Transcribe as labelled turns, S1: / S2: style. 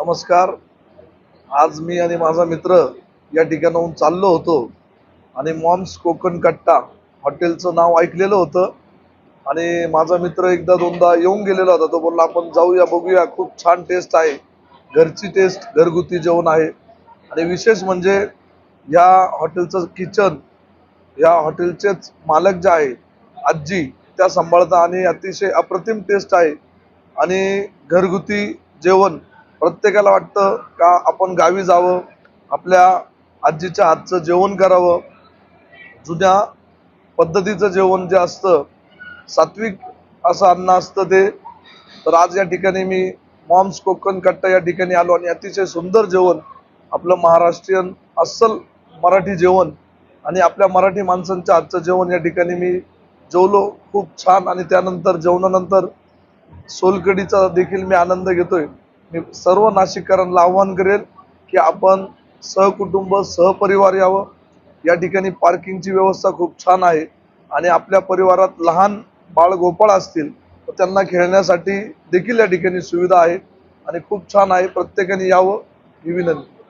S1: नमस्कार. आज मी आणि माझा मित्र या ठिकाणाहून चाललो होतो आणि मॉम्स कोकण कट्टा हॉटेलचं नाव ऐकलेलं होतं आणि माझा मित्र एकदा दोनदा येऊन गेलेला होता. तो बोलला आपण जाऊया बघूया, खूप छान टेस्ट आहे, घरची टेस्ट, घरगुती जेवण आहे. आणि विशेष म्हणजे या हॉटेलचं किचन, या हॉटेलचेच मालक जे आहे आजी, त्या सांभाळता आणि अतिशय अप्रतिम टेस्ट आहे. आणि घरगुती जेवण प्रत्येकाला वाटतं का आपण गावी जावं, आपल्या आजीच्या हातचं जेवण करावं. जुन्या पद्धतीचं जेवण जे असतं, सात्विक असं अन्न असतं ते. तर आज या ठिकाणी मी मॉम्स कोकण कट्टा या ठिकाणी आलो आणि अतिशय सुंदर जेवण, आपलं महाराष्ट्रीयन अस्सल मराठी जेवण आणि आपल्या मराठी माणसांच्या हातचं जेवण या ठिकाणी मी जेवलो. खूप छान. आणि त्यानंतर जेवणानंतर सोलकडीचा देखील मी आनंद घेतोय. मी सर्व नाशिककरांना आव्हान करेल की आपण सहकुटुंब सहपरिवार यावं. या ठिकाणी पार्किंगची व्यवस्था खूप छान आहे आणि आपल्या परिवारात लहान बाळगोपाळ असतील तर त्यांना खेळण्यासाठी देखील या ठिकाणी सुविधा आहे आणि खूप छान आहे. प्रत्येकाने यावं ही विनंती.